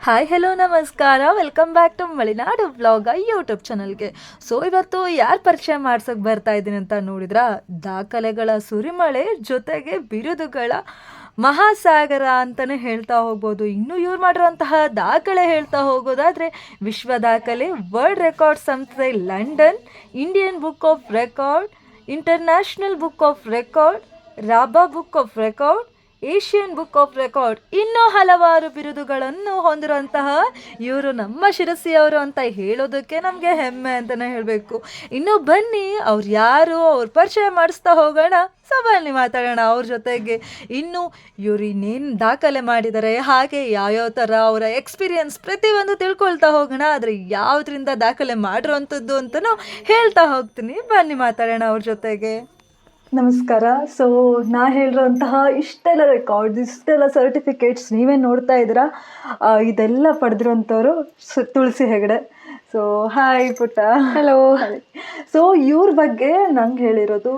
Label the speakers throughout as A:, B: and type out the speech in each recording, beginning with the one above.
A: Hi hello ನಮಸ್ಕಾರ, welcome back to Malenadu vlog YouTube ಚಾನಲ್ಗೆ. So ಇವತ್ತು ಯಾರು ಪರಿಚಯ ಮಾಡ್ಸೋಕೆ ಬರ್ತಾ ಇದ್ದೀನಿ ಅಂತ ನೋಡಿದ್ರ, ದಾಖಲೆಗಳ ಸುರಿಮಳೆ ಜೊತೆಗೆ ಬಿರುದುಗಳ ಮಹಾಸಾಗರ ಅಂತಲೇ ಹೇಳ್ತಾ ಹೋಗ್ಬೋದು. ಇನ್ನು ಇವ್ರು ಮಾಡಿರುವಂತಹ ದಾಖಲೆ ಹೇಳ್ತಾ ಹೋಗೋದಾದರೆ ವಿಶ್ವ ದಾಖಲೆ, ವರ್ಲ್ಡ್ ರೆಕಾರ್ಡ್ ಸಂಸ್ಥೆ London, Indian book of record, international book of record, ರಾಬಾ book of record, Asian book of record, ಇನ್ನೂ ಹಲವಾರು ಬಿರುದುಗಳನ್ನು ಹೊಂದಿರುವಂತಹ ಇವರು ನಮ್ಮ ಶಿರಸಿಯವರು ಅಂತ ಹೇಳೋದಕ್ಕೆ ನಮಗೆ ಹೆಮ್ಮೆ ಅಂತಲೇ ಹೇಳಬೇಕು. ಇನ್ನು ಬನ್ನಿ ಅವ್ರು ಯಾರು, ಅವ್ರ ಪರಿಚಯ ಮಾಡಿಸ್ತಾ ಹೋಗೋಣ. ಸೊ ಬನ್ನಿ ಮಾತಾಡೋಣ ಅವ್ರ ಜೊತೆಗೆ. ಇನ್ನು ಇವ್ರು ಇನ್ನೇನು ದಾಖಲೆ ಮಾಡಿದ್ದಾರೆ, ಹಾಗೆ ಯಾವ್ಯಾವ ಥರ ಅವರ ಎಕ್ಸ್ಪೀರಿಯನ್ಸ್ ಪ್ರತಿಯೊಂದು ತಿಳ್ಕೊಳ್ತಾ ಹೋಗೋಣ. ಆದರೆ ಯಾವುದರಿಂದ ದಾಖಲೆ ಮಾಡಿರೋವಂಥದ್ದು ಅಂತಲೂ ಹೇಳ್ತಾ ಹೋಗ್ತೀನಿ. ಬನ್ನಿ ಮಾತಾಡೋಣ ಅವ್ರ ಜೊತೆಗೆ. ನಮಸ್ಕಾರ. ಸೊ ನಾ ಹೇಳಿರೋಂತಹ ಇಷ್ಟೆಲ್ಲ ರೆಕಾರ್ಡ್ಸ್, ಇಷ್ಟೆಲ್ಲ ಸರ್ಟಿಫಿಕೇಟ್ಸ್ ನೀವೇ ನೋಡ್ತಾ ಇದ್ದೀರಾ, ಇದೆಲ್ಲ ಪಡೆದಿರೋಂಥವ್ರು ತುಳಸಿ ಹೆಗಡೆ. ಸೊ ಹಾಯ್ ಪುಟ್ಟ.
B: ಹಲೋ.
A: ಸೊ ಇವ್ರ ಬಗ್ಗೆ ನಂಗೆ ಹೇಳಿರೋದು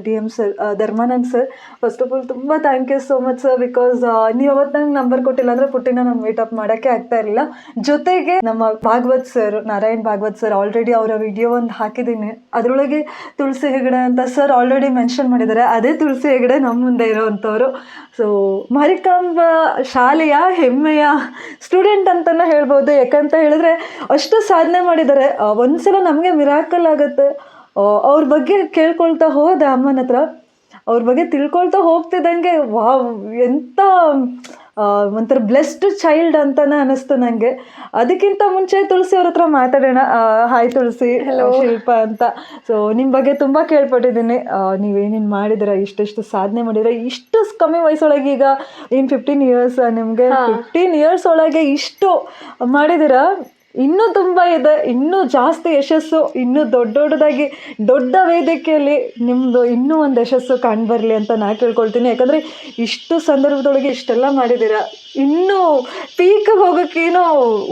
A: DM sir, Dharmanand sir. First of all ತುಂಬ thank you so much sir, because ನೀವು ಅವತ್ತು ನಂಗೆ ನಂಬರ್ ಕೊಟ್ಟಿಲ್ಲ ಅಂದರೆ ಪುಟ್ಟಿನ ನಾನು ಮೀಟಪ್ ಮಾಡೋಕ್ಕೆ ಆಗ್ತಾ ಇರಲಿಲ್ಲ. ಜೊತೆಗೆ ನಮ್ಮ Bhagwat sir, Narayan Bhagwat sir, already ಅವರ ವಿಡಿಯೋ ಒಂದು ಹಾಕಿದ್ದೀನಿ. ಅದರೊಳಗೆ ತುಳಸಿ ಹೆಗಡೆ ಅಂತ ಸರ್ ಆಲ್ರೆಡಿ ಮೆನ್ಷನ್ ಮಾಡಿದ್ದಾರೆ. ಅದೇ ತುಳಸಿ ಹೆಗಡೆ ನಮ್ಮ ಮುಂದೆ ಇರೋವಂಥವ್ರು. ಸೊ ಮಾರಿಕಾಂಬಾ ಶಾಲೆಯ ಹೆಮ್ಮೆಯ ಸ್ಟೂಡೆಂಟ್ ಅಂತಲೇ ಹೇಳ್ಬೋದು. ಯಾಕಂತ ಹೇಳಿದ್ರೆ ಅಷ್ಟು ಸಾಧನೆ ಮಾಡಿದ್ದಾರೆ. ಒಂದ್ಸಲ ನಮಗೆ ಮಿರಾಕಲ್ ಆಗುತ್ತೆ. ಅವ್ರ ಬಗ್ಗೆ ಕೇಳ್ಕೊಳ್ತಾ ಹೋದೆ ಅಮ್ಮನ ಹತ್ರ, ಅವ್ರ ಬಗ್ಗೆ ತಿಳ್ಕೊಳ್ತಾ ಹೋಗ್ತಿದ್ದಂಗೆ ವಾವ್, ಎಂಥ ಒಂಥರ ಬ್ಲೆಸ್ಡ್ ಚೈಲ್ಡ್ ಅಂತಾನೆ ಅನ್ನಿಸ್ತು ನನಗೆ. ಅದಕ್ಕಿಂತ ಮುಂಚೆ ತುಳಸಿ ಅವ್ರ ಹತ್ರ ಮಾತಾಡೋಣ. ಹಾಯ್ ತುಳಸಿ. ಶಿಲ್ಪ ಅಂತ. ಸೊ ನಿಮ್ಮ ಬಗ್ಗೆ ತುಂಬ ಕೇಳ್ಪಟ್ಟಿದ್ದೀನಿ. ನೀವೇನೇನು ಮಾಡಿದ್ದೀರಾ, ಇಷ್ಟೆಷ್ಟು ಸಾಧನೆ ಮಾಡಿದ್ರೆ, ಇಷ್ಟು ಕಮ್ಮಿ ವಯಸ್ಸೊಳಗೆ, ಈಗ ಇನ್ನು 15 ಇಯರ್ಸ್ ನಿಮಗೆ, 15 ಇಯರ್ಸ್ ಒಳಗೆ ಇಷ್ಟು ಮಾಡಿದ್ದೀರಾ. ಇನ್ನೂ ತುಂಬ ಇದೆ, ಇನ್ನೂ ಜಾಸ್ತಿ ಯಶಸ್ಸು, ಇನ್ನೂ ದೊಡ್ಡದಾಗಿ ದೊಡ್ಡ ವೇದಿಕೆಯಲ್ಲಿ ನಿಮ್ಮದು ಇನ್ನೂ ಒಂದು ಯಶಸ್ಸು ಕಾಣ್ಬರಲಿ ಅಂತ ನಾನು ಕೇಳ್ಕೊಳ್ತೀನಿ. ಯಾಕಂದರೆ ಇಷ್ಟು ಸಂದರ್ಭದೊಳಗೆ ಇಷ್ಟೆಲ್ಲ ಮಾಡಿದ್ದೀರಾ, ಇನ್ನೂ ಪೀಕ್ ಹೋಗೋಕ್ಕೇನೋ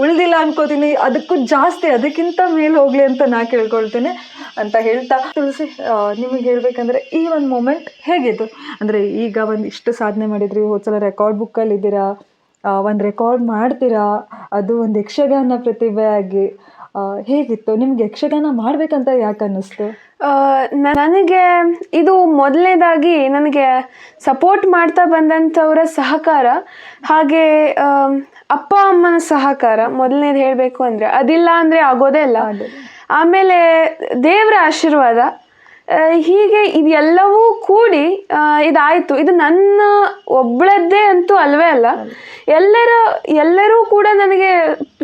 A: ಉಳಿದಿಲ್ಲ ಅನ್ಕೋತೀನಿ. ಅದಕ್ಕೂ ಜಾಸ್ತಿ, ಅದಕ್ಕಿಂತ ಮೇಲೆ ಹೋಗಲಿ ಅಂತ ನಾನು ಕೇಳ್ಕೊಳ್ತೀನಿ ಅಂತ ಹೇಳ್ತಾ, ತುಳಸಿ ನಿಮಗೆ ಹೇಳಬೇಕಂದ್ರೆ ಈ ಒಂದು ಮೂಮೆಂಟ್ ಹೇಗಿತ್ತು ಅಂದರೆ, ಈಗ ಒಂದು ಇಷ್ಟು ಸಾಧನೆ ಮಾಡಿದ್ರಿ, ಹೋದ್ಸಲ ರೆಕಾರ್ಡ್ ಬುಕ್ಕಲ್ಲಿದ್ದೀರಾ, ಒಂದು ರೆಕಾರ್ಡ್ ಮಾಡ್ತೀರಾ, ಅದು ಒಂದು ಯಕ್ಷಗಾನ ಪ್ರತಿಭೆ ಆಗಿ. ಹೇಗಿತ್ತು ನಿಮ್ಗೆ ಯಕ್ಷಗಾನ ಮಾಡಬೇಕಂತ ಯಾಕೆ ಅನ್ನಿಸ್ತು?
B: ನನಗೆ ಇದು ಮೊದಲನೇದಾಗಿ ನನಗೆ ಸಪೋರ್ಟ್ ಮಾಡ್ತಾ ಬಂದಂಥವರ ಸಹಕಾರ, ಹಾಗೆ ಅಪ್ಪ ಅಮ್ಮನ ಸಹಕಾರ ಮೊದಲನೇದು ಹೇಳಬೇಕು ಅಂದರೆ. ಅದಿಲ್ಲ ಅಂದರೆ ಆಗೋದೇ ಇಲ್ಲ. ಆಮೇಲೆ ದೇವರ ಆಶೀರ್ವಾದ, ಹೀಗೆ ಇದೆಲ್ಲವೂ ಕೂಡಿ ಇದಾಯಿತು. ಇದು ನನ್ನ ಒಬ್ಬಳದ್ದೇ ಅಂತೂ ಅಲ್ವೇ ಅಲ್ಲ. ಎಲ್ಲರೂ ಕೂಡ ನನಗೆ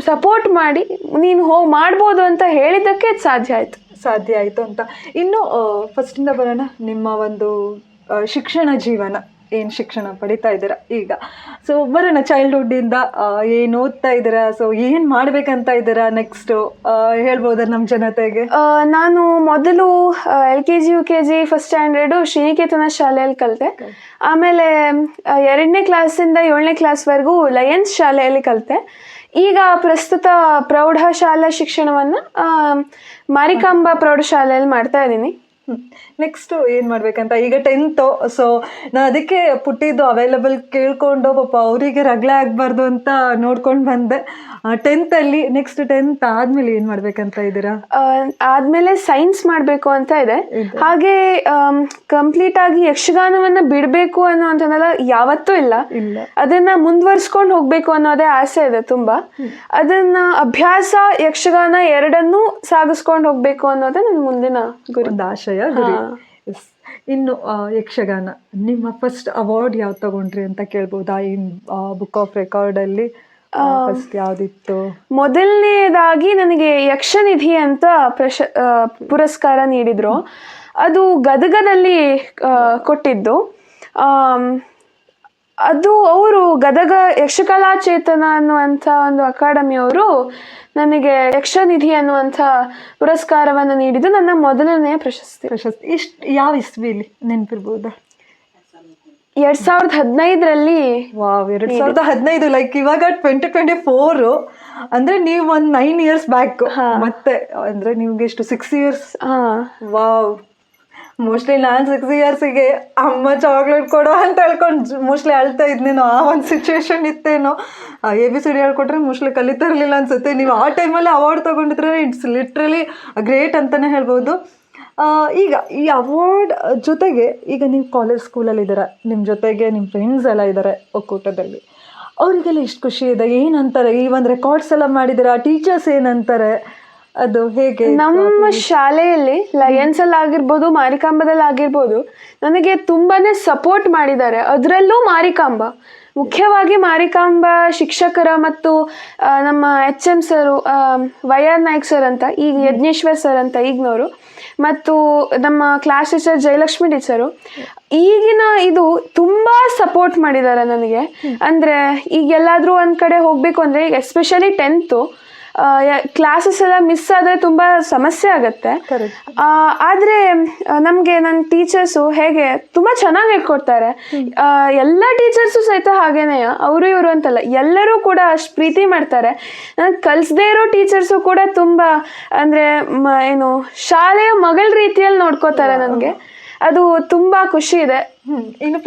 B: ಸಪೋರ್ಟ್ ಮಾಡಿ ನೀನು ಹೋಗಿ ಮಾಡ್ಬೋದು ಅಂತ ಹೇಳಿದ್ದಕ್ಕೆ ಸಾಧ್ಯ ಆಯಿತು ಅಂತ. ಇನ್ನು ಫಸ್ಟಿಂದ ಬರೋಣ, ನಿಮ್ಮ ಒಂದು ಶಿಕ್ಷಣ ಜೀವನ, ಏನು ಶಿಕ್ಷಣ ಪಡಿತಾ ಇದ್ದೀರಾ ಈಗ? ಸೊ ಬರೋಣ ಚೈಲ್ಡ್ಹುಡ್ಡಿಂದ ಏನು ಓದ್ತಾ ಇದ್ದೀರಾ, ಸೊ ಏನು ಮಾಡ್ಬೇಕಂತ ಇದ್ದೀರಾ ನೆಕ್ಸ್ಟು ಹೇಳ್ಬೋದಾ ನಮ್ಮ ಜನತೆಗೆ? ನಾನು ಮೊದಲು LKG UKG ಫಸ್ಟ್ ಸ್ಟ್ಯಾಂಡರ್ಡು ಶ್ರೀನಿಕೇತನ ಶಾಲೆಯಲ್ಲಿ ಕಲಿತೆ. ಆಮೇಲೆ 2ನೇ ಕ್ಲಾಸಿಂದ 7ನೇ ಕ್ಲಾಸ್ವರೆಗೂ ಲಯನ್ಸ್ ಶಾಲೆಯಲ್ಲಿ ಕಲಿತೆ. ಈಗ ಪ್ರಸ್ತುತ ಪ್ರೌಢಶಾಲಾ ಶಿಕ್ಷಣವನ್ನು ಮಾರಿಕಾಂಬಾ ಪ್ರೌಢಶಾಲೆಯಲ್ಲಿ ಮಾಡ್ತಾ ಇದ್ದೀನಿ.
A: ನೆಕ್ಸ್ಟು ಏನು ಮಾಡ್ಬೇಕಂತ? ಈಗ 10th. ಸೊ ನಾನು ಅದಕ್ಕೆ ಪುಟ್ಟಿದ್ದು ಅವೈಲಬಲ್ ಕೇಳ್ಕೊಂಡು ಪಾಪ ಅವರಿಗೆ ರಗಳೆ ಆಗಬಾರ್ದು ಅಂತ ನೋಡ್ಕೊಂಡು ಬಂದೆ. 10th ಅಲ್ಲಿ ನೆಕ್ಸ್ಟ್ 10th ಆದಮೇಲೆ ಏನು ಮಾಡ್ಬೇಕಂತ ಇದ್ದೀರಾ?
B: ಆದಮೇಲೆ ಸೈನ್ಸ್ ಮಾಡಬೇಕು ಅಂತ ಇದೆ. ಹಾಗೆ ಕಂಪ್ಲೀಟ್ ಆಗಿ ಯಕ್ಷಗಾನವನ್ನು ಬಿಡಬೇಕು ಅನ್ನೋಂಥದ್ದೆಲ್ಲ ಯಾವತ್ತೂ ಇಲ್ಲ. ಅದನ್ನು ಮುಂದುವರಿಸ್ಕೊಂಡು ಹೋಗಬೇಕು ಅನ್ನೋದೇ ಆಸೆ ಇದೆ ತುಂಬ. ಅದನ್ನು ಅಭ್ಯಾಸ, ಯಕ್ಷಗಾನ ಎರಡನ್ನೂ ಸಾಗಿಸ್ಕೊಂಡು ಹೋಗಬೇಕು ಅನ್ನೋದೇ ನನ್ನ ಮುಂದಿನ ಗುರಿ, ಆಶಯ, ಗುರಿ. ಇನ್ನು ಯಕ್ಷಗಾನ, ನಿಮ್ಮ ಫಸ್ಟ್ ಅವಾರ್ಡ್ ಯಾವ್ದು ತಗೊಂಡ್ರಿ ಅಂತ ಕೇಳ್ಬೋದಾ? ಈ ಬುಕ್ ಆಫ್ ರೆಕಾರ್ಡಲ್ಲಿ ಫಸ್ಟ್ ಯಾವುದಿತ್ತು? ಮೊದಲನೇದಾಗಿ ನನಗೆ ಯಕ್ಷನಿಧಿ ಅಂತ ಪುರಸ್ಕಾರ ನೀಡಿದ್ರು. ಅದು ಗದಗದಲ್ಲಿ ಕೊಟ್ಟಿದ್ದು. ಅದು ಅವರು ಗದಗ ಯಕ್ಷಕಲಾ ಚೇತನ ಅನ್ನುವಂಥ ಒಂದು ಅಕಾಡೆಮಿಯವರು ನನಗೆ ಯಕ್ಷನಿಧಿ ಅನ್ನುವಂಥ ಪುರಸ್ಕಾರವನ್ನು ನೀಡಿದ್ದು ನನ್ನ ಮೊದಲನೆಯ ಪ್ರಶಸ್ತಿ.
A: ಇಷ್ಟು ಯಾವ ಇಸ್ವಿಲಿ ನೆನಪಿರ್ಬೋದಾ?
B: 2015ರಲ್ಲಿ.
A: ವಾವ್, 2015. ಲೈಕ್ ಇವಾಗ 2024 ಅಂದ್ರೆ ನೀವು ಒಂದು 9 years ಬ್ಯಾಕ್. ಮತ್ತೆ ಅಂದ್ರೆ ನಿಮ್ಗೆ ಎಷ್ಟು 6 years? ವಾವ್. ಮೋಸ್ಟ್ಲಿ ನಾನು 6 ಇಯರ್ಸಿಗೆ ಅಮ್ಮ ಚಾಕ್ಲೇಟ್ ಕೊಡು ಅಂತ ಹೇಳ್ಕೊಂಡು ಮೋಸ್ಟ್ಲಿ ಅಳ್ತಾ ಇದ್ನೇನೋ, ಆ ಒಂದು ಸಿಚುವೇಶನ್ ಇತ್ತೇನೋ. ABCD ಹೇಳ್ಕೊಟ್ರೆ ಮೋಸ್ಟ್ಲಿ ಕಲಿತಾ ಇರಲಿಲ್ಲ ಅನ್ಸುತ್ತೆ. ನೀವು ಆ ಟೈಮಲ್ಲಿ ಅವಾರ್ಡ್ ತೊಗೊಂಡಿದ್ರೆ ಇಟ್ಸ್ ಲಿಟ್ರಲಿ ಗ್ರೇಟ್ ಅಂತಲೇ ಹೇಳ್ಬೋದು. ಈಗ ಈ ಅವಾರ್ಡ್ ಜೊತೆಗೆ ಈಗ ನೀವು ಕಾಲೇಜ್ ಸ್ಕೂಲಲ್ಲಿದ್ದೀರ, ನಿಮ್ಮ ಜೊತೆಗೆ ನಿಮ್ಮ ಫ್ರೆಂಡ್ಸ್ ಎಲ್ಲ ಇದ್ದಾರೆ ಒಕ್ಕೂಟದಲ್ಲಿ, ಅವರಿಗೆಲ್ಲ ಇಷ್ಟು ಖುಷಿ ಇದೆ, ಏನಂತಾರೆ? ಈ ಒಂದು ರೆಕಾರ್ಡ್ಸ್ ಎಲ್ಲ ಮಾಡಿದ್ದೀರಾ, ಟೀಚರ್ಸ್ ಏನಂತಾರೆ? ಅದು ಹೇಗೆ?
B: ನಮ್ಮ ಶಾಲೆಯಲ್ಲಿ ಲಯನ್ಸ್ ಅಲ್ಲಿ ಆಗಿರ್ಬೋದು, ಮಾರಿಕಾಂಬದಲ್ಲಿ ಆಗಿರ್ಬೋದು, ನನಗೆ ತುಂಬಾನೇ ಸಪೋರ್ಟ್ ಮಾಡಿದ್ದಾರೆ. ಅದರಲ್ಲೂ ಮಾರಿಕಾಂಬ, ಮುಖ್ಯವಾಗಿ ಮಾರಿಕಾಂಬ ಶಿಕ್ಷಕರ ಮತ್ತು ನಮ್ಮ HM ಸರು, YR ನಾಯ್ಕ್ ಸರ್ ಅಂತ, ಈಗ ಯಜ್ಞೇಶ್ವರ್ ಸರ್ ಅಂತ ಈಗಿನವರು, ಮತ್ತು ನಮ್ಮ ಕ್ಲಾಸ್ ಟೀಚರ್ ಜಯಲಕ್ಷ್ಮಿ ಟೀಚರು, ಈಗಿನ ಇದು ತುಂಬಾ ಸಪೋರ್ಟ್ ಮಾಡಿದ್ದಾರೆ ನನಗೆ. ಅಂದ್ರೆ ಈಗ ಎಲ್ಲಾದ್ರೂ ಒಂದ್ ಕಡೆ ಹೋಗ್ಬೇಕು ಅಂದ್ರೆ, ಈಗ ಎಸ್ಪೆಷಲಿ 10th ಕ್ಲಾಸಸ್ ಎಲ್ಲ ಮಿಸ್ ಆದರೆ ತುಂಬ ಸಮಸ್ಯೆ ಆಗುತ್ತೆ. ಆದರೆ ನಮಗೆ ನನ್ನ ಟೀಚರ್ಸು ಹೇಗೆ ತುಂಬ ಚೆನ್ನಾಗಿ ಹೇಳ್ಕೊಡ್ತಾರೆ. ಎಲ್ಲ ಟೀಚರ್ಸು ಸಹಿತ ಹಾಗೇನೆ, ಅವರು ಇವರು ಅಂತಲ್ಲ, ಎಲ್ಲರೂ ಕೂಡ ಅಷ್ಟು ಪ್ರೀತಿ ಮಾಡ್ತಾರೆ. ನನಗೆ ಕಲಿಸದೇ ಇರೋ ಟೀಚರ್ಸು ಕೂಡ ತುಂಬ ಅಂದರೆ ಏನು ಶಾಲೆಯ ಮಗಳ ರೀತಿಯಲ್ಲಿ ನೋಡ್ಕೋತಾರೆ ನನಗೆ. ಅದು ತುಂಬ ಖುಷಿ ಇದೆ.
A: ಇನ್ನು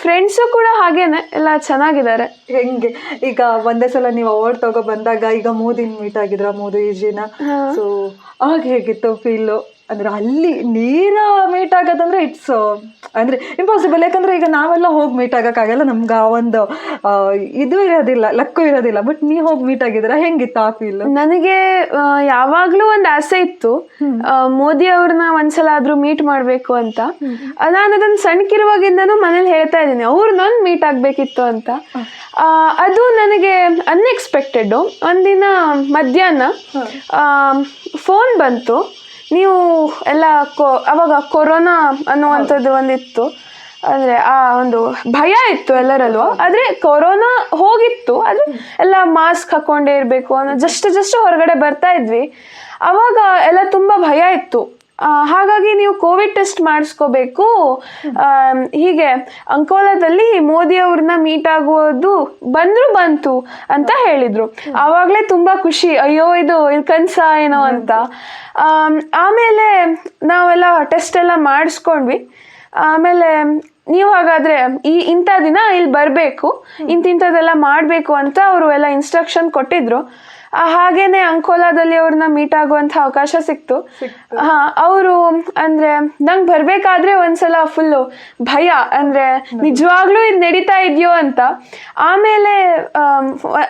B: ಫ್ರೆಂಡ್ಸು ಕೂಡ ಹಾಗೇನೆ ಎಲ್ಲ ಚೆನ್ನಾಗಿದ್ದಾರೆ.
A: ಹೆಂಗೆ ಈಗ ಒಂದೇ ಸಲ ನೀವು ಅವಾರ್ಡ್ ತಗೋ ಬಂದಾಗ, ಈಗ ಮೋದಿನ ಮೀಟ್ ಆಗಿದ್ರ, ಮೋದಿ ಜಿನ, ಸೊ ಆಗ ಹೇಗಿತ್ತು ಫೀಲು? ಅಂದ್ರೆ ಅಲ್ಲಿ ನೇರ ಮೀಟ್ ಆಗೋದಂದ್ರೆ ಇಟ್ಸ್ ಅಂದ್ರೆ ಇಂಪಾಸಿಬಲ್. ಯಾಕಂದ್ರೆ ಈಗ ನಾವೆಲ್ಲ ಹೋಗಿ ಮೀಟ್ ಆಗೋಕ್ಕಾಗಲ್ಲ, ನಮ್ಗೆ ಆ ಒಂದು ಇದು ಇರೋದಿಲ್ಲ, ಲಕ್ಕು ಇರೋದಿಲ್ಲ. ಬಟ್ ನೀವು ಹೋಗಿ ಮೀಟ್ ಆಗಿದ್ದೀರಾ, ಹೆಂಗಿತ್ತು ಆ ಫೀಲ್?
B: ನನಗೆ ಯಾವಾಗ್ಲೂ ಒಂದು ಆಸೆ ಇತ್ತು, ಮೋದಿ ಅವ್ರನ್ನ ಒಂದ್ಸಲ ಆದ್ರೂ ಮೀಟ್ ಮಾಡ್ಬೇಕು ಅಂತ. ನಾನು ಅದನ್ನ ಸಣ್ಣಕಿರುವಾಗಿಂದನೂ ಮನೇಲಿ ಹೇಳ್ತಾ ಇದ್ದೀನಿ, ಅವ್ರನ್ನೊಂದು ಮೀಟ್ ಆಗ್ಬೇಕಿತ್ತು ಅಂತ. ಅದು ನನಗೆ ಅನ್ಎಕ್ಸ್ಪೆಕ್ಟೆಡ್. ಒಂದಿನ ಮಧ್ಯಾಹ್ನ ಫೋನ್ ಬಂತು, ನೀವು ಎಲ್ಲ ಅವಾಗ ಕೊರೋನಾ ಅನ್ನುವಂಥದ್ದು ಒಂದಿತ್ತು, ಅಂದರೆ ಆ ಒಂದು ಭಯ ಇತ್ತು ಎಲ್ಲರಲ್ಲೂ. ಆದರೆ ಕೊರೋನಾ ಹೋಗಿತ್ತು, ಆದರೆ ಎಲ್ಲ ಮಾಸ್ಕ್ ಹಾಕ್ಕೊಂಡೇ ಇರಬೇಕು ಅನ್ನೋ ಜಸ್ಟ್ ಹೊರಗಡೆ ಬರ್ತಾ ಇದ್ವಿ. ಅವಾಗ ಎಲ್ಲ ತುಂಬ ಭಯ ಇತ್ತು. ಹಾಗಾಗಿ ನೀವು ಕೋವಿಡ್ ಟೆಸ್ಟ್ ಮಾಡಿಸ್ಕೋಬೇಕು, ಹೀಗೆ ಅಂಕೋಲಾದಲ್ಲಿ ಮೋದಿ ಅವ್ರನ್ನ ಮೀಟ್ ಆಗುವುದು ಬಂತು ಅಂತ ಹೇಳಿದ್ರು. ಆವಾಗಲೇ ತುಂಬ ಖುಷಿ, ಅಯ್ಯೋ ಇದು ಕನಸ ಏನೋ ಅಂತ. ಆಮೇಲೆ ನಾವೆಲ್ಲ ಟೆಸ್ಟ್ ಎಲ್ಲ ಮಾಡಿಸ್ಕೊಂಡ್ವಿ. ಆಮೇಲೆ ನೀವು ಹಾಗಾದರೆ ಇಂಥ ದಿನ ಇಲ್ಲಿ ಬರಬೇಕು, ಇಂಥದ್ದೆಲ್ಲ ಮಾಡಬೇಕು ಅಂತ ಅವರು ಎಲ್ಲ ಇನ್ಸ್ಟ್ರಕ್ಷನ್ ಕೊಟ್ಟಿದ್ರು. ಹಾಗೇನೆ ಅಂಕೋಲಾದಲ್ಲಿ ಅವ್ರನ್ನ ಮೀಟ್ ಆಗುವಂಥ ಅವಕಾಶ ಸಿಕ್ತು. ಅವರು ಅಂದರೆ ನಂಗೆ ಬರಬೇಕಾದ್ರೆ ಒಂದ್ಸಲ ಫುಲ್ಲು ಭಯ, ಅಂದರೆ ನಿಜವಾಗ್ಲೂ ಇದು ನಡೀತಾ ಇದೆಯೋ ಅಂತ. ಆಮೇಲೆ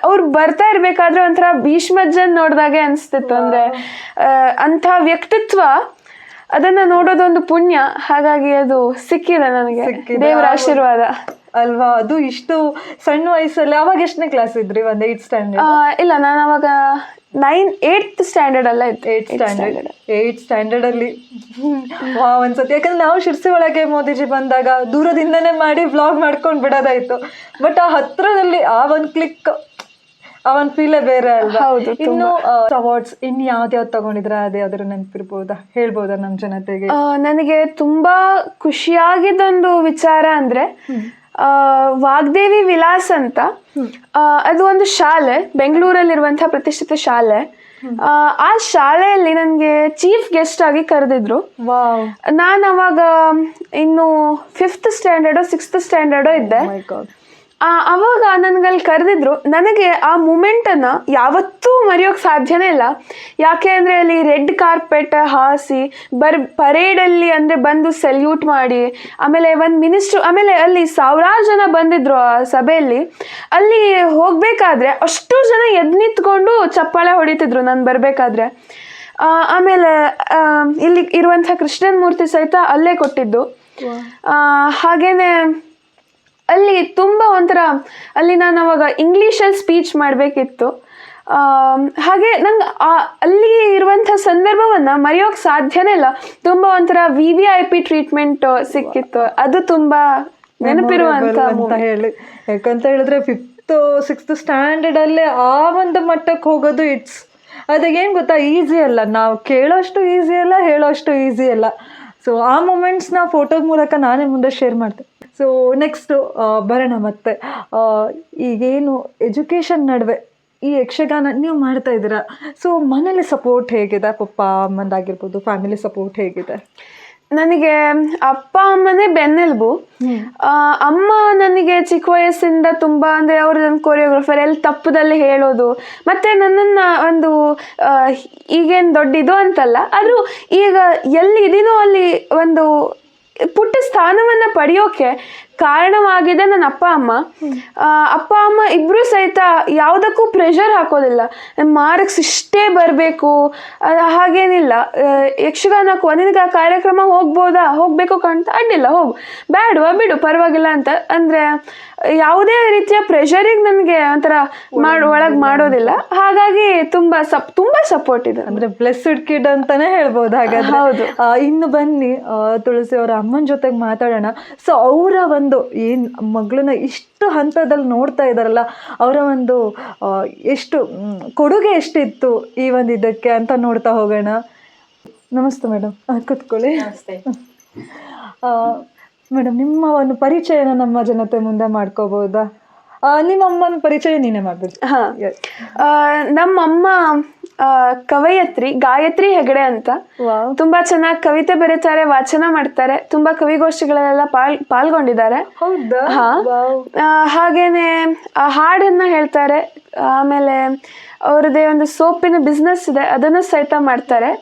B: ಅವ್ರು ಬರ್ತಾ ಇರಬೇಕಾದ್ರೆ ಒಂಥರ ಭೀಷ್ಮಜ್ಜನ್ ನೋಡಿದಾಗೆ ಅನಿಸ್ತಿತ್ತು. ಅಂದರೆ ಅಂಥ ವ್ಯಕ್ತಿತ್ವ, ಅದನ್ನು ನೋಡೋದೊಂದು ಪುಣ್ಯ. ಹಾಗಾಗಿ ಅದು ಸಿಕ್ಕಿದೆ ನನಗೆ, ದೇವರ ಆಶೀರ್ವಾದ
A: ಅಲ್ವಾ? ಅದು ಇಷ್ಟು ಸಣ್ಣ ವಯಸ್ಸಲ್ಲಿ. ಅವಾಗ ಎಷ್ಟನೇ ಕ್ಲಾಸ್ ಇದ್ರಿ? ಒಂದು 8th ಸ್ಟ್ಯಾಂಡರ್ಡ್?
B: ಇಲ್ಲ, ನಾನು ಅವಾಗ 8th ಸ್ಟ್ಯಾಂಡರ್ಡ್ ಅಲ್ಲ ಇತ್ತು.
A: 8th ಸ್ಟ್ಯಾಂಡರ್ಡ್ ಅಲ್ಲಿ ಒಂದ್ಸತಿ, ಯಾಕಂದ್ರೆ ನಾವು ಶಿರ್ಸಿ ಒಳಗೆ ಮೋದಿಜಿ ಬಂದಾಗ ದೂರದಿಂದನೇ ಮಾಡಿ ವ್ಲಾಗ್ ಮಾಡ್ಕೊಂಡು ಬಿಡೋದಾಯ್ತು. ಬಟ್ ಆ ಹತ್ರದಲ್ಲಿ ಆ ಒಂದು ಕ್ಲಿಕ್, ಆ ಒಂದು ಫೀಲೇ ಬೇರೆ ಅಲ್ವಾ? ಇನ್ನು ಅವಾರ್ಡ್ಸ್ ಇನ್ನು ಯಾವ್ದು ತಗೊಂಡಿದ್ರ, ಅದೇ ಯಾವ್ದಾದ್ರು ನೆನಪಿರ್ಬೋದಾ, ಹೇಳ್ಬೋದಾ ನಮ್ಮ ಜನತೆಗೆ?
B: ನನಗೆ ತುಂಬಾ ಖುಷಿಯಾಗಿದ್ದೊಂದು ವಿಚಾರ ಅಂದ್ರೆ, ವಾಗ್ದೇವಿ ವಿಲಾಸ್ ಅಂತ, ಅದು ಒಂದು ಶಾಲೆ, ಬೆಂಗಳೂರಲ್ಲಿರುವಂತಹ ಪ್ರತಿಷ್ಠಿತ ಶಾಲೆ. ಆ ಶಾಲೆಯಲ್ಲಿ ನನಗೆ ಚೀಫ್ ಗೆಸ್ಟ್ ಆಗಿ ಕರೆದಿದ್ರು. ನಾನು ಅವಾಗ ಇನ್ನು 5th ಸ್ಟ್ಯಾಂಡರ್ಡೋ 6th ಸ್ಟ್ಯಾಂಡರ್ಡೋ ಇದ್ದೆ. ಅವಾಗ ನನಗಲ್ಲಿ ಕರೆದಿದ್ರು. ನನಗೆ ಆ ಮೂಮೆಂಟನ್ನು ಯಾವತ್ತೂ ಮರೆಯೋಕ್ಕೆ ಸಾಧ್ಯನೇ ಇಲ್ಲ. ಯಾಕೆ ಅಂದರೆ ಅಲ್ಲಿ ರೆಡ್ ಕಾರ್ಪೆಟ್ ಹಾಸಿ ಪರೇಡಲ್ಲಿ ಅಂದರೆ ಬಂದು ಸೆಲ್ಯೂಟ್ ಮಾಡಿ, ಆಮೇಲೆ ಒಂದು ಮಿನಿಸ್ಟ್ರು, ಆಮೇಲೆ ಅಲ್ಲಿ 1000 ಜನ ಬಂದಿದ್ರು ಆ ಸಭೆಯಲ್ಲಿ. ಅಲ್ಲಿ ಹೋಗಬೇಕಾದ್ರೆ ಅಷ್ಟು ಜನ ಎದ್ದು ನಿಂತ್ಕೊಂಡು ಚಪ್ಪಾಳೆ ಹೊಡಿತಿದ್ರು ನಾನು ಬರಬೇಕಾದ್ರೆ. ಆಮೇಲೆ ಇಲ್ಲಿ ಇರುವಂಥ ಕೃಷ್ಣನ್ ಮೂರ್ತಿ ಸಹಿತ ಅಲ್ಲೇ ಕೊಟ್ಟಿದ್ದು. ಹಾಗೇನೆ ಅಲ್ಲಿ ತುಂಬ ಒಂಥರ, ಅಲ್ಲಿ ನಾನು ಅವಾಗ ಇಂಗ್ಲೀಷಲ್ಲಿ ಸ್ಪೀಚ್ ಮಾಡಬೇಕಿತ್ತು. ಹಾಗೆ ನಂಗೆ ಅಲ್ಲಿ ಇರುವಂಥ ಸಂದರ್ಭವನ್ನು ಮರೆಯೋಕ್ಕೆ ಸಾಧ್ಯನೇ ಇಲ್ಲ. ತುಂಬ ಒಂಥರ VVIP ಟ್ರೀಟ್ಮೆಂಟ್ ಸಿಕ್ಕಿತ್ತು. ಅದು ತುಂಬ ನೆನಪಿರುವಂಥ
A: ಅಂತ ಹೇಳಿ. ಯಾಕಂತ ಹೇಳಿದ್ರೆ 5th 6th ಸ್ಟ್ಯಾಂಡರ್ಡಲ್ಲೇ ಆ ಒಂದು ಮಟ್ಟಕ್ಕೆ ಹೋಗೋದು ಇಟ್ಸ್, ಅದೇನು ಗೊತ್ತಾ, ಈಸಿ ಅಲ್ಲ. ನಾವು ಕೇಳೋಷ್ಟು ಈಸಿ ಅಲ್ಲ, ಹೇಳೋಷ್ಟು ಈಸಿ ಅಲ್ಲ. ಸೊ ಆ ಮೂಮೆಂಟ್ಸ್ನ ಫೋಟೋದ ಮೂಲಕ ನಾನೇ ಮುಂದೆ ಶೇರ್ ಮಾಡ್ತೆ. ಸೊ ನೆಕ್ಸ್ಟು ಬರೋಣ ಮತ್ತೆ. ಈಗೇನು ಎಜುಕೇಷನ್ ನಡುವೆ ಈ ಯಕ್ಷಗಾನ ನೀವು ಮಾಡ್ತಾ ಇದ್ದೀರಾ, ಸೊ ಮನೇಲಿ ಸಪೋರ್ಟ್ ಹೇಗಿದೆ? ಪಪ್ಪ ಅಮ್ಮಂದಾಗಿರ್ಬೋದು, ಫ್ಯಾಮಿಲಿ ಸಪೋರ್ಟ್ ಹೇಗಿದೆ?
B: ನನಗೆ ಅಪ್ಪ ಅಮ್ಮನೇ ಬೆನ್ನೆಲುಬು. ಅಮ್ಮ ನನಗೆ ಚಿಕ್ಕ ವಯಸ್ಸಿಂದ ತುಂಬ ಅಂದರೆ ಅವರು ನನ್ನ ಕೊರಿಯೋಗ್ರಫರ್, ಎಲ್ಲಿ ತಪ್ಪದಲ್ಲಿ ಹೇಳೋದು, ಮತ್ತು ನನ್ನನ್ನು ಒಂದು ಈಗೇನು ದೊಡ್ಡಿದು ಅಂತಲ್ಲ, ಆದರೂ ಈಗ ಎಲ್ಲಿ ಇದೀನೋ ಅಲ್ಲಿ ಒಂದು ಪುಟ್ಟ ಸ್ಥಾನವನ್ನು ಪಡೆಯೋಕೆ ಕಾರಣವಾಗಿದೆ ನನ್ನ ಅಪ್ಪ ಅಮ್ಮ. ಅಪ್ಪ ಅಮ್ಮ ಇಬ್ಬರೂ ಸಹಿತ ಯಾವುದಕ್ಕೂ ಪ್ರೆಷರ್ ಹಾಕೋದಿಲ್ಲ. ಮಾರ್ಕ್ಸ್ ಇಷ್ಟೇ ಬರಬೇಕು ಹಾಗೇನಿಲ್ಲ. ಯಕ್ಷಗಾನಕ್ಕೂ ನಿನಗೆ ಆ ಕಾರ್ಯಕ್ರಮ ಹೋಗಬೇಕು ಕಾಣ್ತಾ ಅಡ್ಡಿಲ್ಲ, ಹೋಗು, ಬೇಡವಾ ಬಿಡು ಪರವಾಗಿಲ್ಲ ಅಂತ ಅಂದರೆ ಯಾವುದೇ ರೀತಿಯ ಪ್ರೆಷರಿಗೆ ನನಗೆ ಒಂಥರ ಒಳಗೆ ಮಾಡೋದಿಲ್ಲ. ಹಾಗಾಗಿ ತುಂಬ ಸಪೋರ್ಟ್ ಇದೆ.
A: ಅಂದ್ರೆ ಬ್ಲೆಸ್ಡ್ ಕಿಡ್ ಅಂತಾನೆ ಹೇಳ್ಬೋದು ಹಾಗಾದ್ರೆ.
B: ಹೌದು.
A: ಇನ್ನು ಬನ್ನಿ ತುಳಸಿ ಅವರ ಅಮ್ಮನ ಜೊತೆಗೆ ಮಾತಾಡೋಣ. ಸೊ ಅವರ ಒಂದು ಏನ್ ಮಗಳನ್ನ ಇಷ್ಟು ಹಂತದಲ್ಲಿ ನೋಡ್ತಾ ಇದಾರಲ್ಲ, ಅವರ ಒಂದು ಎಷ್ಟು ಕೊಡುಗೆ ಎಷ್ಟಿತ್ತು ಈ ಒಂದು ಇದಕ್ಕೆ ಅಂತ ನೋಡ್ತಾ ಹೋಗೋಣ. ನಮಸ್ತೆ ಮೇಡಮ್, ಕೂತ್ಕೊಳ್ಳಿ. ಮೇಡಮ್, ನಿಮ್ಮ ಒಂದು ಪರಿಚಯನ ನಮ್ಮ ಜನತೆ ಮುಂದೆ ಮಾಡ್ಕೋಬಹುದಾ? ನಿಮ್ಮ ಅಮ್ಮನ ಪರಿಚಯ ನೀನೇ ಮಾಡ್ಬೋದು.
B: ಹಾಂ, ನಮ್ಮಮ್ಮ ಕವಯತ್ರಿ ಗಾಯತ್ರಿ ಹೆಗಡೆ ಅಂತ. ತುಂಬಾ ಚೆನ್ನಾಗಿ ಕವಿತೆ ಬರೀತಾರೆ, ವಾಚನ ಮಾಡ್ತಾರೆ, ತುಂಬಾ ಕವಿಗೋಷ್ಠಿಗಳಲ್ಲೆಲ್ಲ ಪಾಲ್ಗೊಂಡಿದ್ದಾರೆ.
A: ಹೌದಾ?
B: ಹಾ, ಹಾಗೇನೆ ಹಾಡನ್ನ ಹೇಳ್ತಾರೆ. ಆಮೇಲೆ ಅವ್ರದ್ದೇ ಒಂದು ಸೋಪಿನ ಬಿಸ್ನೆಸ್ ಇದೆ, ಅದನ್ನು ಸಹಿತ ಮಾಡ್ತಾರೆ.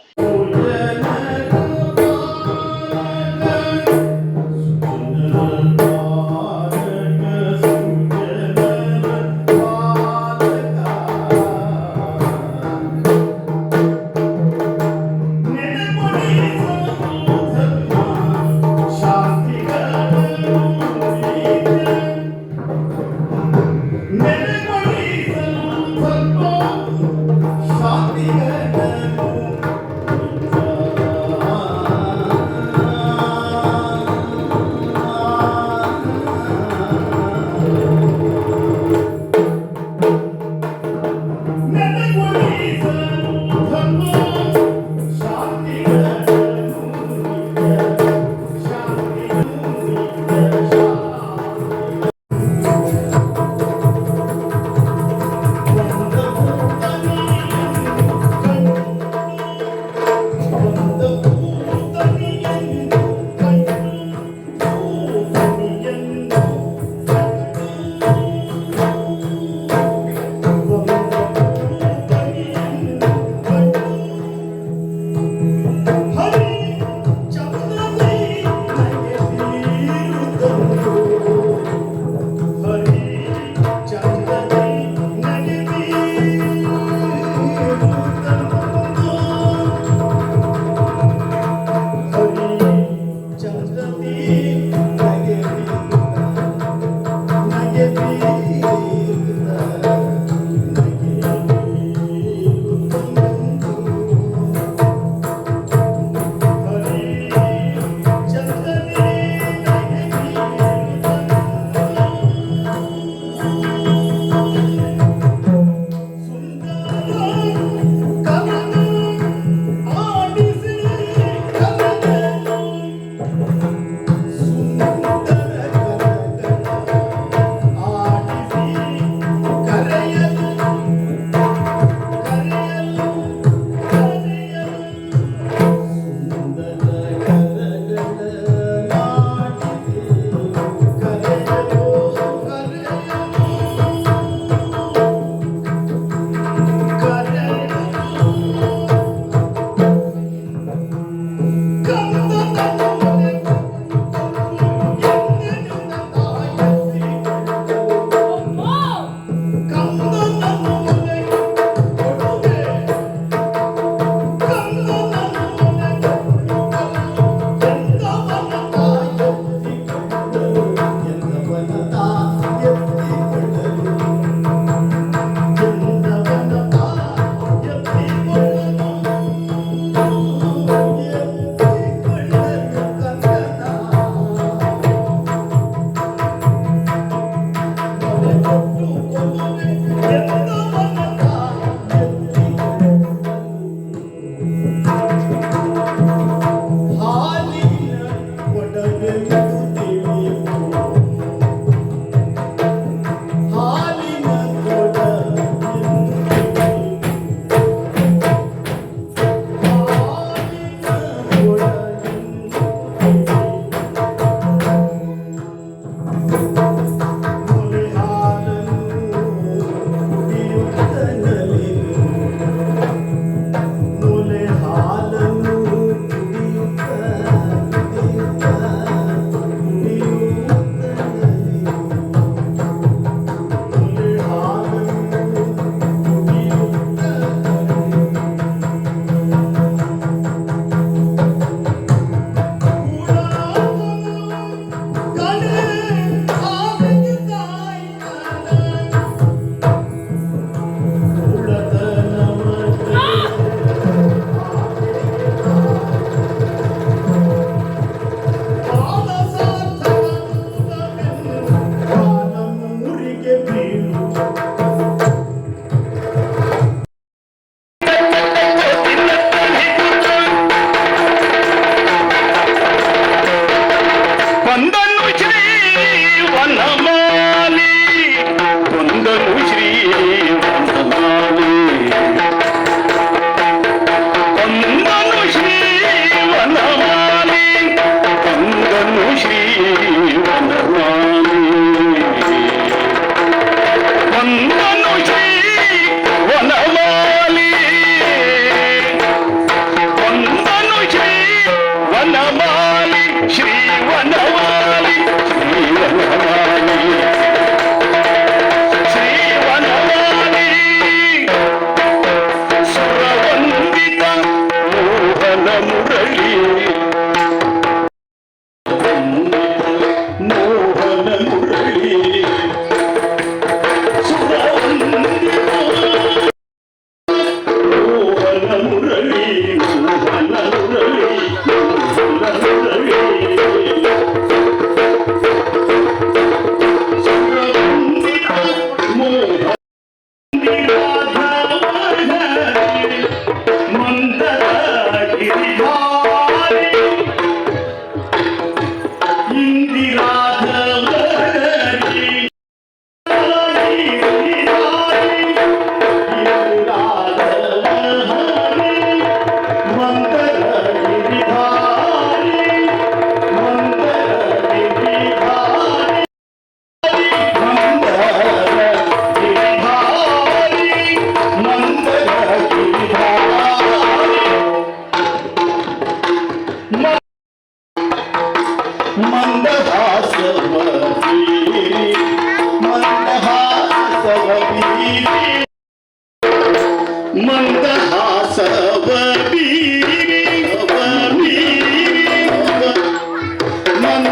C: ಮಂದಹಾಸವ ಬೀರಿ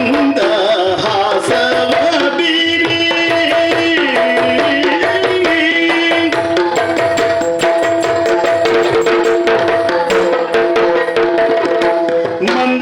C: ಮಂದಹಾಸವ ಬೀರಿ ಮಂದ